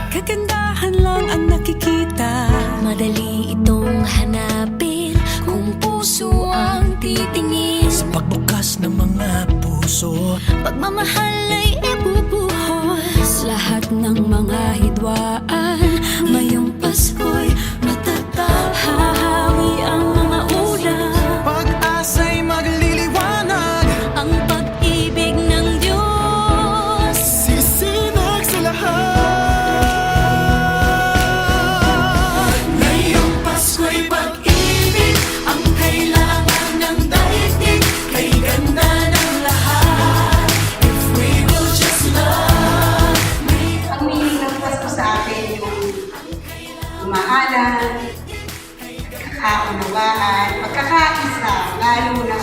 Kagandahan lang ang nakikita. Madali itong hanapin kung puso ang titingin. Sa pagbukas ng mga puso, Pagmamahal ay ibubuhos. Lahat ng mga hidwaan ngayong Pasko'y matatag. Hahawi ang mga ulap, pag-asa'y magliliwanag. ang pag-ibig ng Diyos. Sisinag sa lahat. Ngayong Pasko'y pag-ibig ang kailangan ng daigdig. Kay ganda ng lahat, if we will just love. Ang meaning ng Pasko sa akin yung mahalan, kakaunawaan, pagkakaisa, lalo na.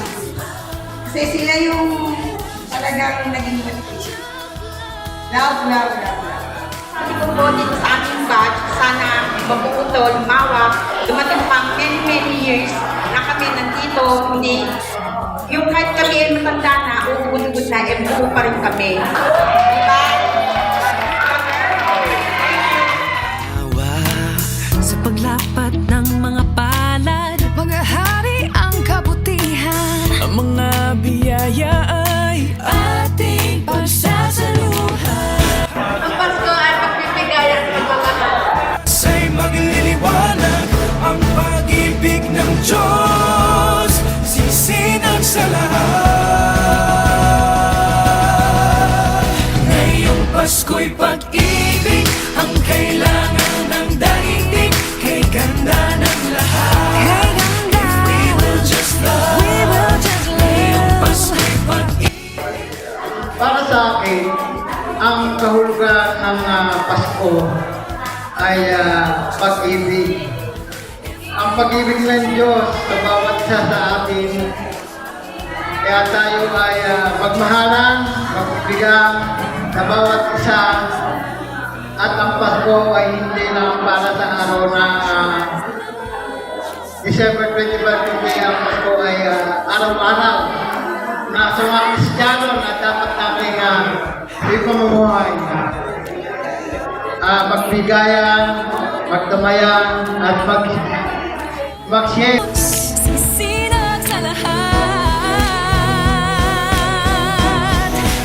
Kasi sila yung talagang naging love, love, love, love. Sabi ko po dito sa ating batch, sana mabuo to, lumawa, dumating pang many years na kami nandito, hindi, yung kahit kami ay matanda na, uubod-ubod na, buo pa rin kami. Diba? Sa paglapat ng mga palad, mga hari ang kabutihan. Ang mga biyaya ay Ating pagsasaluhan. Ang Pasko ay pagbibigayan ng mga sa'y magliliwanag. Ang pag-ibig ng Diyos sisinag sa lahat. Ngayong Pasko'y pag-ibig ang kailangan ng daigdig. Kay ganda ng lahat. Kay ganda. If we will just love. We will just Ngayong live. Pasko'y pag-ibig. Para sa akin, ang kahulugan ng Pasko ay pag-ibig. Ang pag-ibig ng Diyos sa bawat isa sa atin. Kaya tayo ay magmahalan, magbibigan sa bawat isa. At ang Pasko ay hindi lang para sa araw na December 25, kundi ang Pasko ay araw-araw na sa mga Kristiyano na dapat natin ipamumuhay. Magbigayan, magdamayan, at mag-share. Sisinag sa lahat.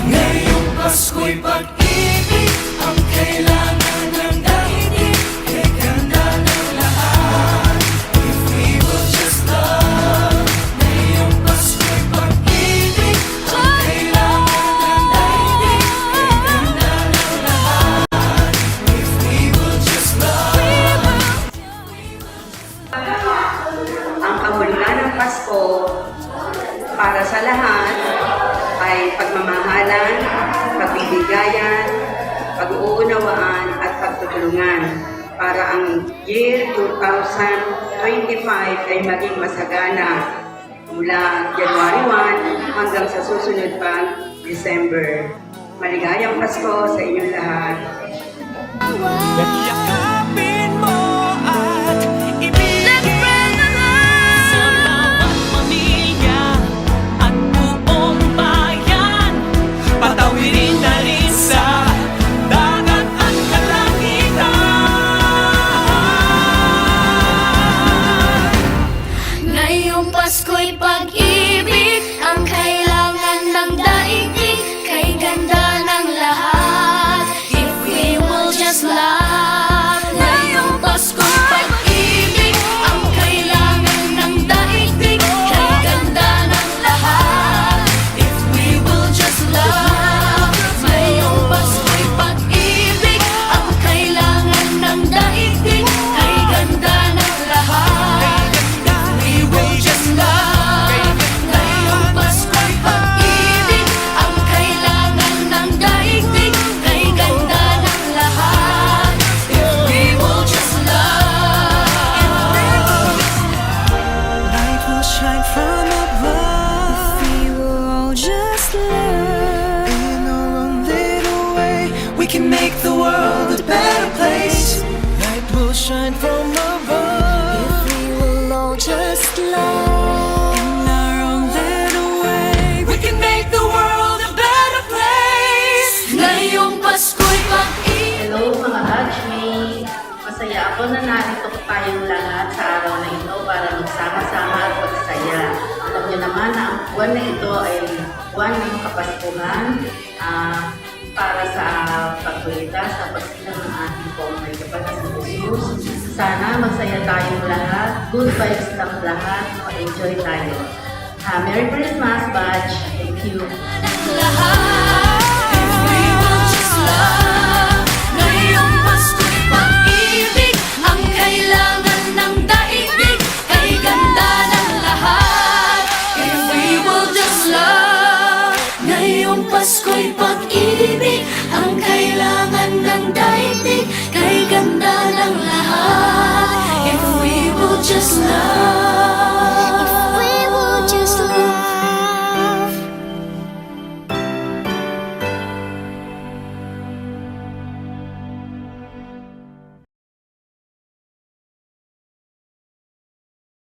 Ngayong Pasko'y pag-ibig ang kailangan ng daigdig. Kay ganda ng lahat. If we will just love. Ngayong Pasko'y pag-ibig ang kailangan ng daigdig. Kay ganda ng lahat. If we will just love. Ang kahulugan ng Pasko para sa lahat ay pagmamahalan, pagbibigayan, pag-uunawaan at pagtutulungan para ang year 2025 ay maging masagana mula January 1 hanggang sa susunod pang December. Maligayang Pasko sa inyong lahat. Yakapin mo at ibigin Sa bawat pamilya at buong bayan, patawirin na rin sa dagat at kalangitan. Ngayong Pasko'y pag-ibig ang kailangan ng daigdig. Kay ganda ng lahat, if we will just love. can make the world a better place. Light will shine from above. We will all just love In our own little way, we can make the world a better place. Ngayong Pasko'y pag-ibig. Hello mga batchmate! Masaya ako na narito tayong lahat sa araw na ito para magsama-sama at magsaya. Alam niyo naman na ang buwan na ito ay buwan ng Kapaskuhan para sa pagkulita sa pagsilang ng ating pong may kapal na Jesus. Sana magsaya tayong lahat, good vibes lang lahat, mag-enjoy tayo. Merry Christmas, batch! Thank you! Ng lahat